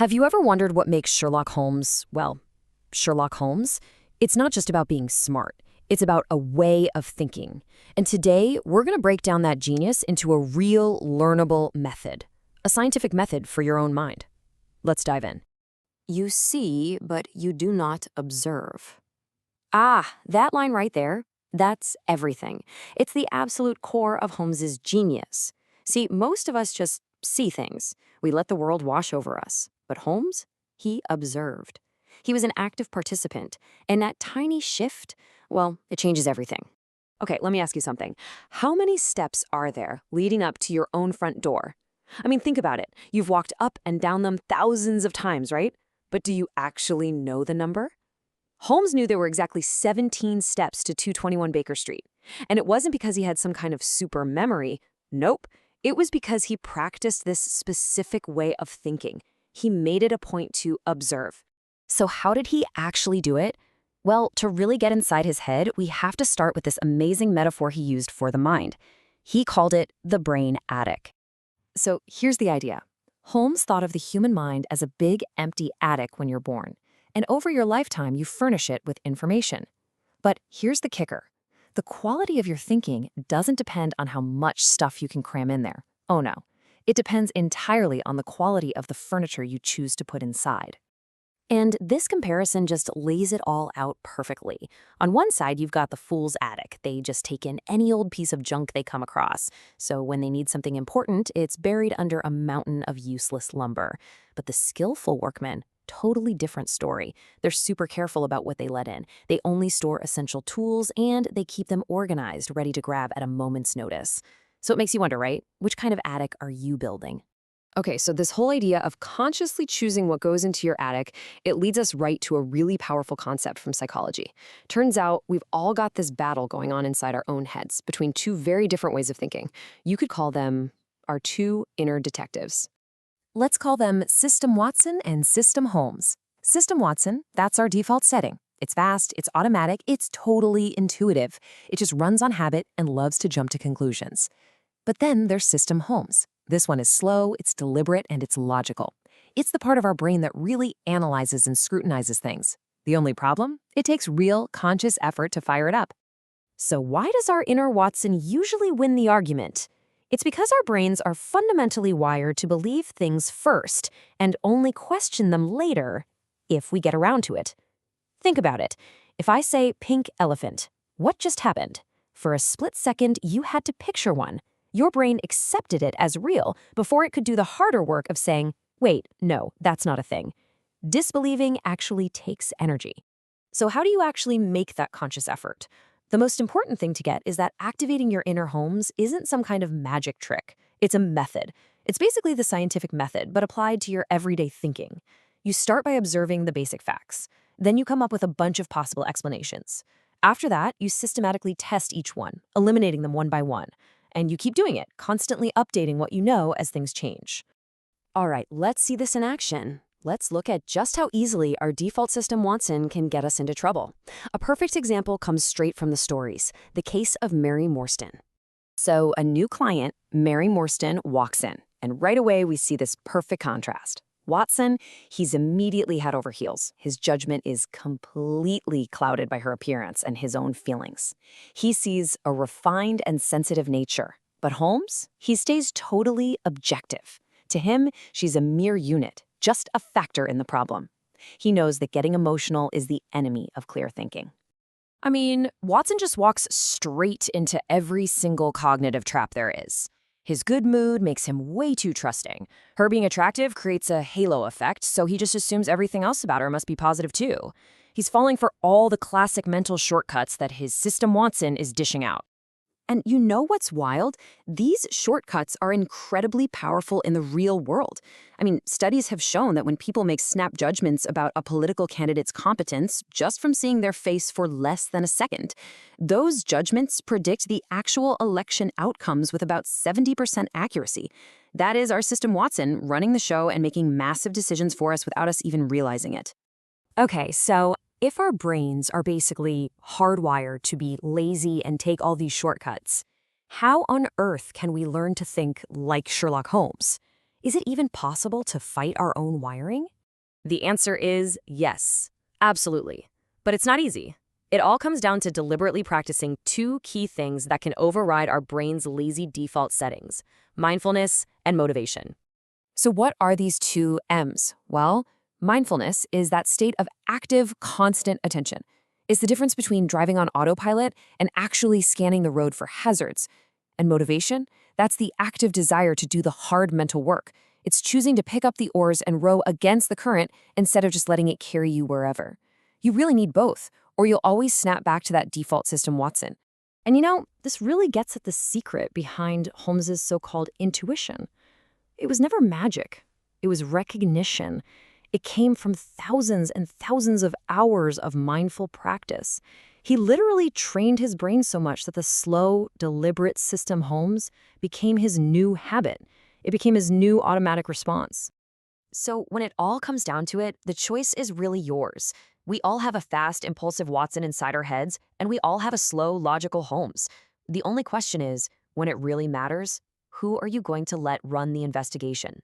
Have you ever wondered what makes Sherlock Holmes, well, Sherlock Holmes? It's not just about being smart. It's about a way of thinking. And today, we're going to break down that genius into a real, learnable method. A scientific method for your own mind. Let's dive in. You see, but you do not observe. Ah, that line right there, that's everything. It's the absolute core of Holmes's genius. See, most of us just see things. We let the world wash over us. But Holmes, he observed. He was an active participant, and that tiny shift, well, it changes everything. Okay, let me ask you something. How many steps are there leading up to your own front door? I mean, think about it. You've walked up and down them thousands of times, right? But do you actually know the number? Holmes knew there were exactly 17 steps to 221 Baker Street. And it wasn't because he had some kind of super memory. Nope. It was because he practiced this specific way of thinking. He made it a point to observe. So how did he actually do it? Well, to really get inside his head, we have to start with this amazing metaphor he used for the mind. He called it the brain attic. So here's the idea. Holmes thought of the human mind as a big, empty attic when you're born. And over your lifetime, you furnish it with information. But here's the kicker. The quality of your thinking doesn't depend on how much stuff you can cram in there. Oh no. It depends entirely on the quality of the furniture you choose to put inside. And this comparison just lays it all out perfectly. On one side, you've got the fool's attic. They just take in any old piece of junk they come across. So when they need something important, it's buried under a mountain of useless lumber. But the skillful workmen, totally different story. They're super careful about what they let in. They only store essential tools, and they keep them organized, ready to grab at a moment's notice. So it makes you wonder, right? Which kind of attic are you building? Okay, so this whole idea of consciously choosing what goes into your attic, it leads us right to a really powerful concept from psychology. Turns out we've all got this battle going on inside our own heads between two very different ways of thinking. You could call them our two inner detectives. Let's call them System Watson and System Holmes. System Watson, that's our default setting. It's fast, it's automatic, it's totally intuitive. It just runs on habit and loves to jump to conclusions. But then there's System Holmes. This one is slow, it's deliberate, and it's logical. It's the part of our brain that really analyzes and scrutinizes things. The only problem? It takes real, conscious effort to fire it up. So why does our inner Watson usually win the argument? It's because our brains are fundamentally wired to believe things first and only question them later if we get around to it. Think about it. If I say pink elephant, what just happened? For a split second, you had to picture one. Your brain accepted it as real before it could do the harder work of saying, wait, no, that's not a thing. Disbelieving actually takes energy. So how do you actually make that conscious effort? The most important thing to get is that activating your inner Holmes isn't some kind of magic trick. It's a method. It's basically the scientific method, but applied to your everyday thinking. You start by observing the basic facts. Then you come up with a bunch of possible explanations. After that, you systematically test each one, eliminating them one by one. And you keep doing it, constantly updating what you know as things change. All right, let's see this in action. Let's look at just how easily our default System Watson can get us into trouble. A perfect example comes straight from the stories, the case of Mary Morstan. So a new client, Mary Morstan, walks in, and right away we see this perfect contrast. Watson, he's immediately head over heels. His judgment is completely clouded by her appearance and his own feelings. He sees a refined and sensitive nature. But Holmes, he stays totally objective. To him, she's a mere unit, just a factor in the problem. He knows that getting emotional is the enemy of clear thinking. I mean, Watson just walks straight into every single cognitive trap there is. His good mood makes him way too trusting. Her being attractive creates a halo effect, so he just assumes everything else about her must be positive too. He's falling for all the classic mental shortcuts that his System Watson is dishing out. And you know what's wild? These shortcuts are incredibly powerful in the real world. I mean, studies have shown that when people make snap judgments about a political candidate's competence just from seeing their face for less than a second, those judgments predict the actual election outcomes with about 70% accuracy. That is our System Watson running the show and making massive decisions for us without us even realizing it. Okay, so if our brains are basically hardwired to be lazy and take all these shortcuts, how on earth can we learn to think like Sherlock Holmes? Is it even possible to fight our own wiring? The answer is yes, absolutely. But it's not easy. It all comes down to deliberately practicing two key things that can override our brain's lazy default settings: mindfulness and motivation. So what are these two M's? Well, mindfulness is that state of active, constant attention. It's the difference between driving on autopilot and actually scanning the road for hazards. And motivation? That's the active desire to do the hard mental work. It's choosing to pick up the oars and row against the current instead of just letting it carry you wherever. You really need both, or you'll always snap back to that default system, Watson. And this really gets at the secret behind Holmes's so-called intuition. It was never magic. It was recognition. It came from thousands and thousands of hours of mindful practice. He literally trained his brain so much that the slow, deliberate system Holmes became his new habit. It became his new automatic response. So when it all comes down to it, the choice is really yours. We all have a fast, impulsive Watson inside our heads, and we all have a slow, logical Holmes. The only question is, when it really matters, who are you going to let run the investigation?